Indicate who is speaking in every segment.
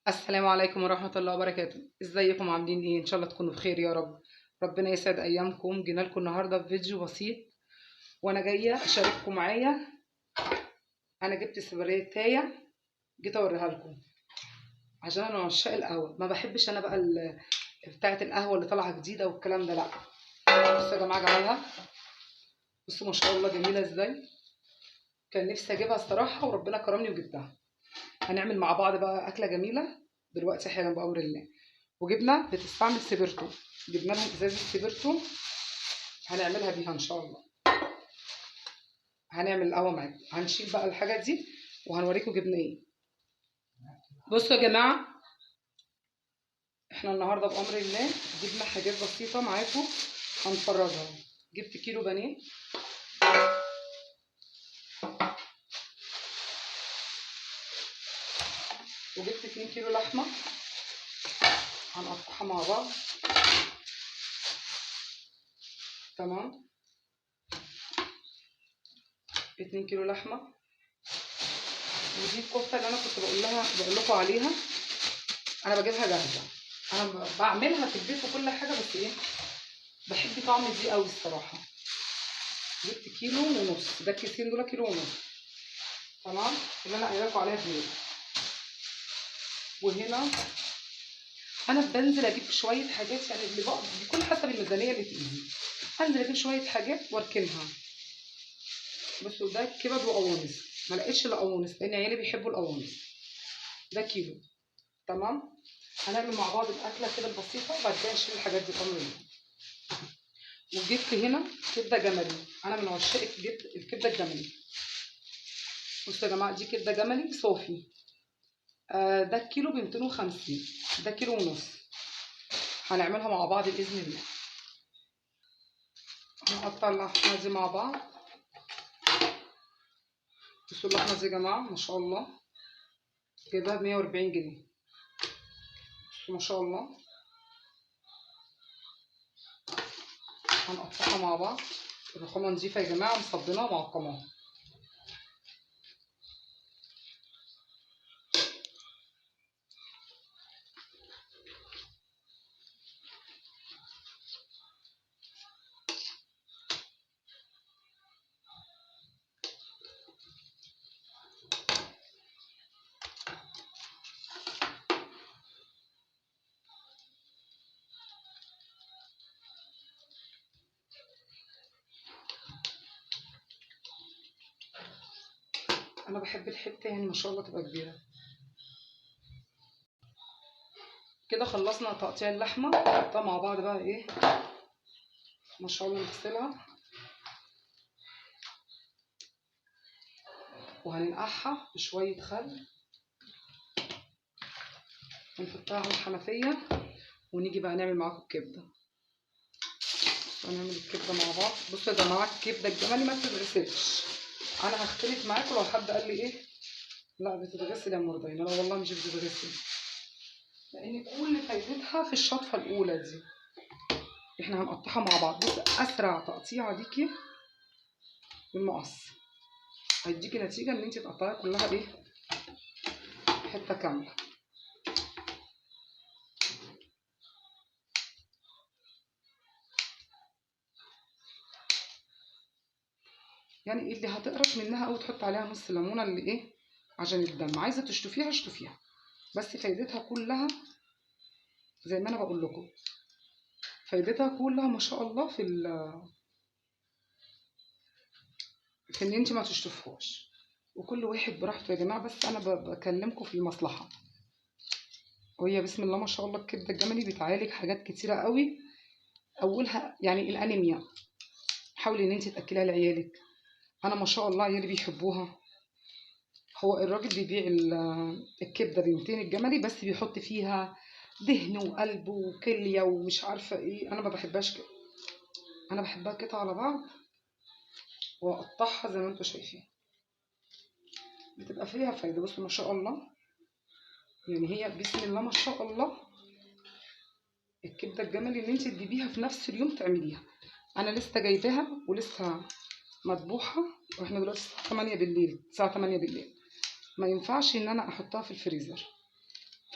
Speaker 1: السلام عليكم ورحمة الله وبركاته. ازيكم عاملين ايه؟ ان شاء الله تكونوا بخير يا رب. ربنا يسعد ايامكم. جينا لكم النهارده بفيديو بسيط وانا جايه اشارككم معايا. انا جبت سبريتايه، جيت اوريها لكم عشان انا من عشاق القهوه. ما بحبش انا بقى بتاعه القهوه اللي طالعه جديده والكلام ده، لا. بصوا يا جماعه جمالها، بصوا ما شاء الله جميله ازاي. كان نفسي اجيبها الصراحه وربنا كرمني وجبتها. هنعمل مع بعض بقى اكله جميله دلوقتي حالا بامر الله. وجبنه بتستعمل سبرتو، جبنا لهم ازازه سبرتو هنعملها بيها ان شاء الله. هنعمل القهوه معاكم، هنشيل بقى الحاجه دي وهنوريكم جبنا ايه. بصوا يا جماعه، احنا النهارده بامر الله جبنا حاجات بسيطه معاكم هنفرزها. جبت كيلو بانيه، وجبت 2 كيلو لحمه هنقطعها مع بعض. تمام، 2 كيلو لحمه. ودي الكفته اللي انا كنت بقول لكم عليها، انا بجيبها جاهزه. انا بعملها في البيت وكل حاجه، بس ايه، بحب طعم دي قوي الصراحه. جبت كيلو ونص، ده الكيسين دول كيلو ونص. تمام، اللي انا قايله لكم عليها دي. وهنا انا بنزل اجيب شويه حاجات، يعني اللي بقى بيكون حسب الميزانيه اللي في ايدي. انزل اجيب شويه حاجات واركنها. بصوا ده كبد وقوانص، ما لقيتش الا قوانص لان عيالي بيحبوا القوانص. ده كيلو. تمام، هنعمل مع بعض الاكله كده البسيطه وبعد كده نشيل الحاجات دي كامله. وجبت هنا كبده جملي، انا من عشاق الكبده الجملي. بصوا يا جماعه، دي كبده جملي صافي. ده الكيلو ب 250، ده كيلو ونص. هنعملها مع بعض باذن الله. هنقطع اللحمه دي مع بعض. بصوا اللحمه دي يا جماعه ما شاء الله، جايبها ب 140 جنيه. بصوا ما شاء الله. هنقطعها مع بعض. الرخامه نضيفه يا جماعه، مصبناها ومعقماها. انا بحب الحته يعني ما شاء الله تبقى كبيره. كده خلصنا تقطيع اللحمه، نحطها مع بعض بقى ايه، ما شاء الله نغسلها وهننقعها بشويه خل ونحطها على الحنفيه. ونيجي بقى نعمل معاكم الكبده. هنعمل الكبده مع بعض. بصوا يا جماعه، الكبده الجملي ما بتتغسلش. انا هختلف معاكم لو حد قال لي ايه لا بتتغسل يا مرضينا، لا والله مش بتتغسل، لان كل فايدتها في الشطفه الاولى دي. احنا هنقطعها مع بعض. بص، اسرع تقطيعه ليكي بالمقص هيديكي نتيجه ان انت تقطعيها كلها ايه، حته كامله. يعني ايه اللي هتقرف منها او تحط عليها نص ليمونه اللي ايه عشان الدم، عايزه تشطفيها اشطفيها، بس فايدتها كلها زي ما انا بقول لكم، فايدتها كلها ما شاء الله في ان انت ما تشطفهاش. وكل واحد براحته يا جماعه، بس انا بكلمكم في المصلحه. وهي بسم الله ما شاء الله الكبده الجملي بتعالج حاجات كتيره قوي، اولها يعني الانيميا. حاولي ان انت تاكليها لعيالك. انا ما شاء الله عيالي بيحبوها. هو الراجل بيبيع الكبده ب 200 الجملي، بس بيحط فيها دهن وقلب وكليه ومش عارفه ايه. انا ما بحبهاش كده، انا بحبها كده على بعض واقطعها زي ما انتم شايفين. بتبقى فيها فايده. بصوا ما شاء الله، يعني هي بسم الله ما شاء الله الكبده الجملي اللي انت تجيبيها في نفس اليوم تعمليها. انا لسه جايباها ولسه مذبوحه، واحنا دلوقتي الساعه 8 بالليل، الساعه 8 بالليل. ما ينفعش ان انا احطها في الفريزر،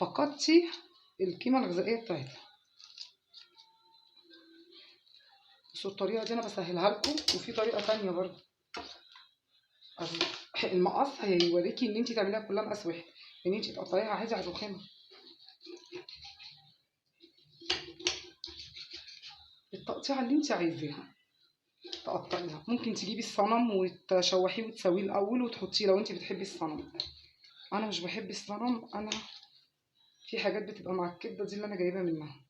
Speaker 1: فقدتي القيمه الغذائيه بتاعتها. بس الطريقه دي انا بسهلها لكم، وفي طريقه تانية برضه. المقص هيوريكي ان انت تعمليها كلها مقاس واحد، ان انت تقطعيها عادي على الرخامه. التقطيعه اللي انت عايزاها تقطعيها. ممكن تجيبي الصنم وتشوحيه وتسويه الاول وتحطيه لو انت بتحبي الصنم. انا مش بحب الصنم، انا في حاجات بتبقى مع الكبده دي اللي انا جايبها منها.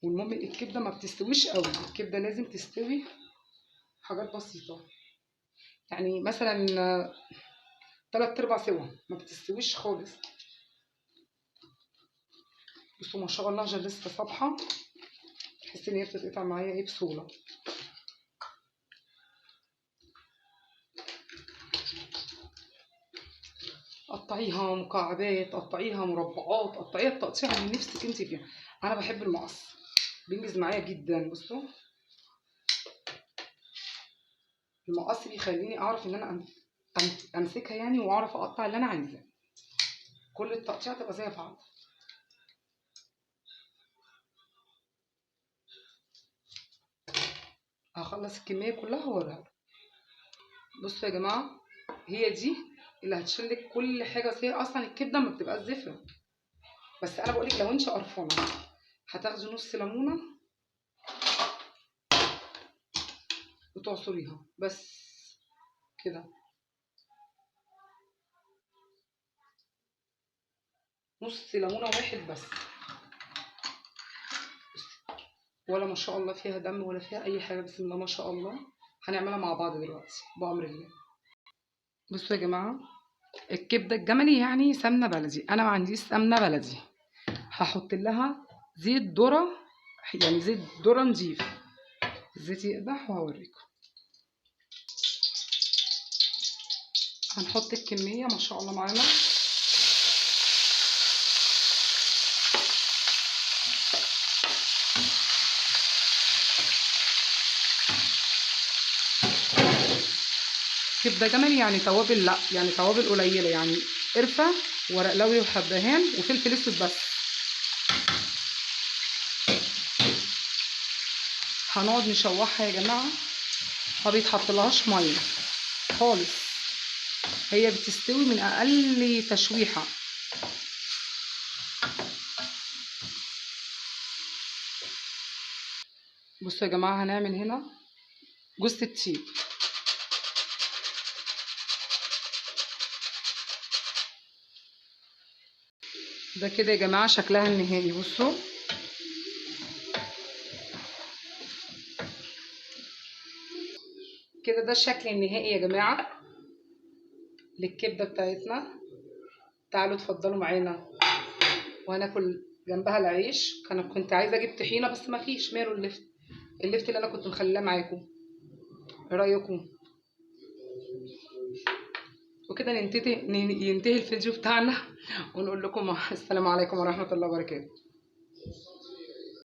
Speaker 1: والمهم الكبده ما بتستويش قوي، الكبده لازم تستوي حاجات بسيطه، يعني مثلا 3/4 سوا، ما بتستويش خالص. بصوا ما شاء الله عشان لسه صابحه، تحسي ان هي بتتقطع معايا ايه بسهوله. قطعيها مكعبات، قطعيها مربعات، قطعيها التقطيع اللي نفسك انت فيها. انا بحب المقص، بينجز معايا جدا. بصوا المقص بيخليني اعرف ان انا امسكها يعني، واعرف اقطع اللي انا عايزاه. كل التقطيع تبقى زي بعض. هخلص الكميه كلها واوريها. بصوا يا جماعه، هي دي اللي هتشيلك كل حاجه. بس هي اصلا الكبده ما بتبقاش زفره، بس انا بقولك لو انت قرفانه هتاخدي نص ليمونه وتعصريها بس كده، نص ليمونه واحد بس. ولا ما شاء الله فيها دم ولا فيها اي حاجه، بسم الله ما شاء الله. هنعملها مع بعض دلوقتي بامر الله. بصوا يا جماعه، الكبده الجملي يعني سمنه بلدي، انا ما عنديش سمنه بلدي. هحط لها زيت ذره، يعني زيت ذره نضيف. الزيت يقدح وهوريكم. هنحط الكميه ما شاء الله معانا. كبده جملي يعني توابل، لا يعني توابل قليله، يعني قرفه ورق لوري وحبهان وفلفل اسود بس. هنقعد نشوحها يا جماعه، ما بيتحطلهاش ميه خالص، هي بتستوي من اقل تشويحه. بصوا يا جماعه، هنعمل هنا جوز الطيب. ده كده يا جماعه شكلها النهائي. بصوا كده ده الشكل النهائي يا جماعه للكبده بتاعتنا. تعالوا اتفضلوا معانا وهناكل جنبها العيش. كنت عايزه اجيب طحينه بس ما فيش، ماله اللفت اللي انا كنت مخلاه معاكم. ايه رايكم؟ وكده ينتهي الفيديو بتاعنا ونقول لكم السلام عليكم ورحمه الله وبركاته.